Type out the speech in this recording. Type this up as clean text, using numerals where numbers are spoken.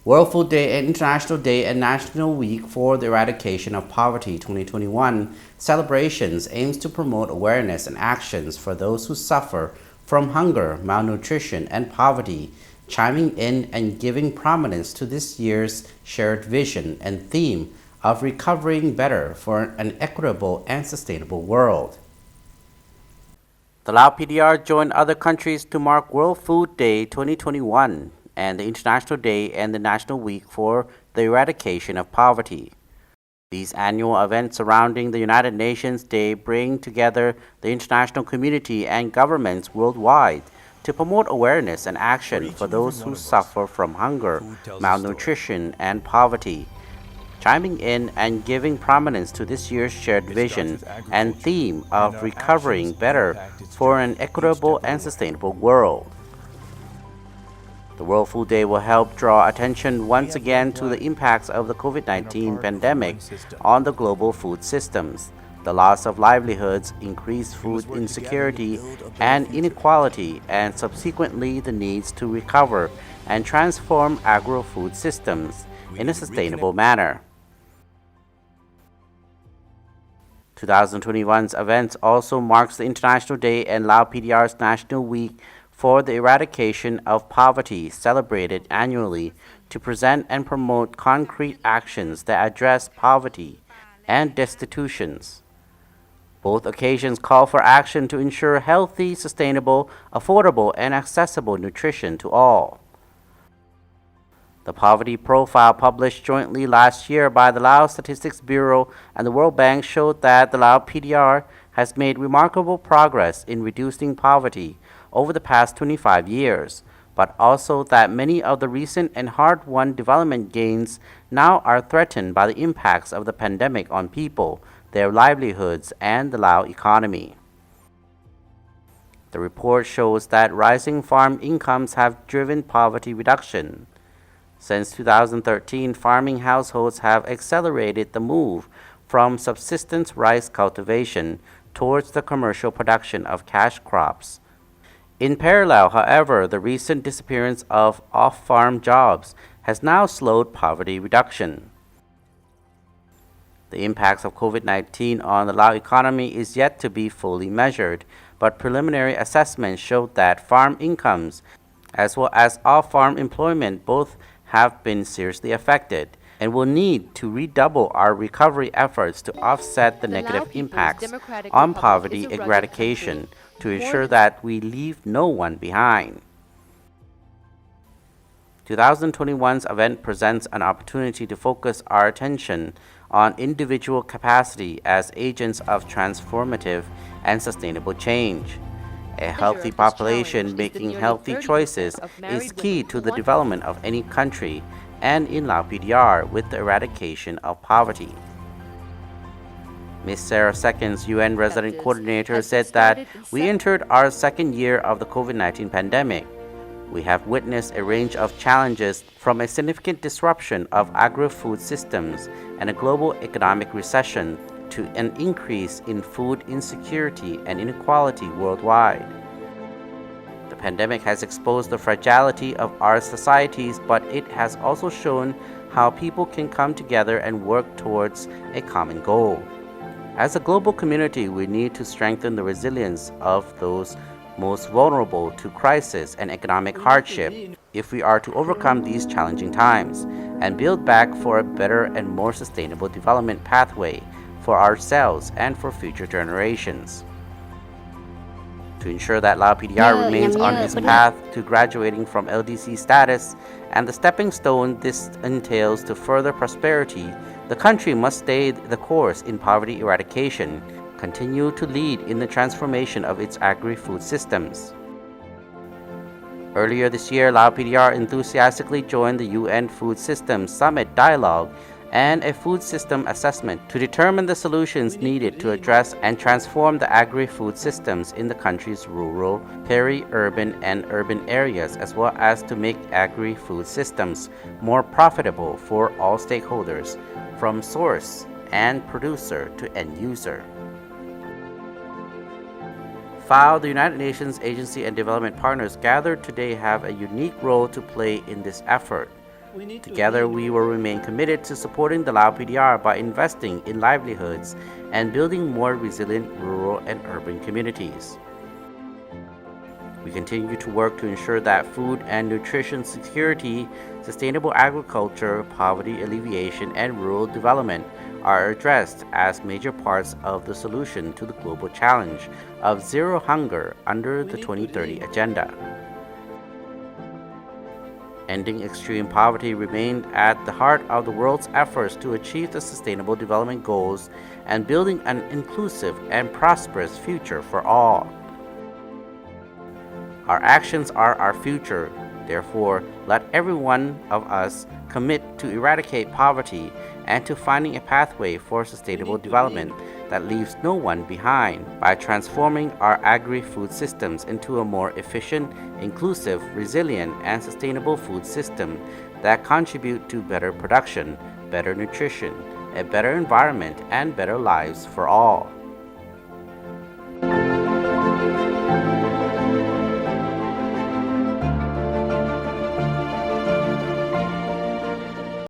World Food Day and International Day and National Week for the Eradication of Poverty 2021 celebrations aims to promote awareness and actions for those who suffer from hunger, malnutrition, and poverty, chiming in and giving prominence to this year's shared vision and theme of recovering better for an equitable and sustainable world. The Lao PDR joined other countries to mark World Food Day 2021 and the International Day and the National Week for the Eradication of Poverty. These annual events surrounding the United Nations Day bring together the international community and governments worldwide to promote awareness and action for those who suffer from hunger, malnutrition, and poverty, chiming in and giving prominence to this year's shared vision and theme of recovering better for an equitable and sustainable world. The World Food Day will help draw attention once again to the impacts of the COVID-19 pandemic on the global food systems, the loss of livelihoods, increased food insecurity and inequality, and subsequently the needs to recover and transform agro-food systems in a sustainable manner. 2021's event also marks the International Day and Lao PDR's National Week for the Eradication of Poverty, celebrated annually to present and promote concrete actions that address poverty and destitutions. Both occasions call for action to ensure healthy, sustainable, affordable, and accessible nutrition to all. The poverty profile published jointly last year by the Lao Statistics Bureau and the World Bank showed that the Lao PDR has made remarkable progress in reducing poverty over the past 25 years, but also that many of the recent and hard-won development gains now are threatened by the impacts of the pandemic on people, their livelihoods, and the Lao economy. The report shows that rising farm incomes have driven poverty reduction. Since 2013, farming households have accelerated the move from subsistence rice cultivation towards the commercial production of cash crops. In parallel, however, the recent disappearance of off-farm jobs has now slowed poverty reduction. The impacts of COVID-19 on the Lao economy is yet to be fully measured, but preliminary assessments showed that farm incomes as well as off-farm employment both have been seriously affected and will need to redouble our recovery efforts to offset the negative impacts on poverty eradication to ensure that we leave no one behind. 2021's event presents an opportunity to focus our attention on individual capacity as agents of transformative and sustainable change. A healthy population making healthy choices is key to the development of any country, and in Lao PDR with the eradication of poverty. Ms. Sarah Seconds, UN Resident Coordinator, said that we entered our second year of the COVID-19 pandemic. We have witnessed a range of challenges from a significant disruption of agri-food systems and a global economic recession to an increase in food insecurity and inequality worldwide. The pandemic has exposed the fragility of our societies, but it has also shown how people can come together and work towards a common goal. As a global community, we need to strengthen the resilience of those most vulnerable to crisis and economic hardship if we are to overcome these challenging times and build back for a better and more sustainable development pathway for ourselves and for future generations. To ensure that Lao PDR remains on its path to graduating from LDC status and the stepping stone this entails to further prosperity, the country must stay the course in poverty eradication, continue to lead in the transformation of its agri-food systems. Earlier this year, Lao PDR enthusiastically joined the UN Food Systems Summit Dialogue and a food system assessment to determine the solutions needed to address and transform the agri-food systems in the country's rural, peri-urban, and urban areas, as well as to make agri-food systems more profitable for all stakeholders, from source and producer to end user. FAO, the United Nations Agency and development partners gathered today have a unique role to play in this effort. Together, we will remain committed to supporting the Lao PDR by investing in livelihoods and building more resilient rural and urban communities. We continue to work to ensure that food and nutrition security, sustainable agriculture, poverty alleviation, and rural development are addressed as major parts of the solution to the global challenge of zero hunger under the 2030 Agenda. Ending extreme poverty remained at the heart of the world's efforts to achieve the Sustainable Development Goals and building an inclusive and prosperous future for all. Our actions are our future. Therefore, let every one of us commit to eradicate poverty and to finding a pathway for sustainable development that leaves no one behind by transforming our agri-food systems into a more efficient, inclusive, resilient, and sustainable food system that contribute to better production, better nutrition, a better environment, and better lives for all.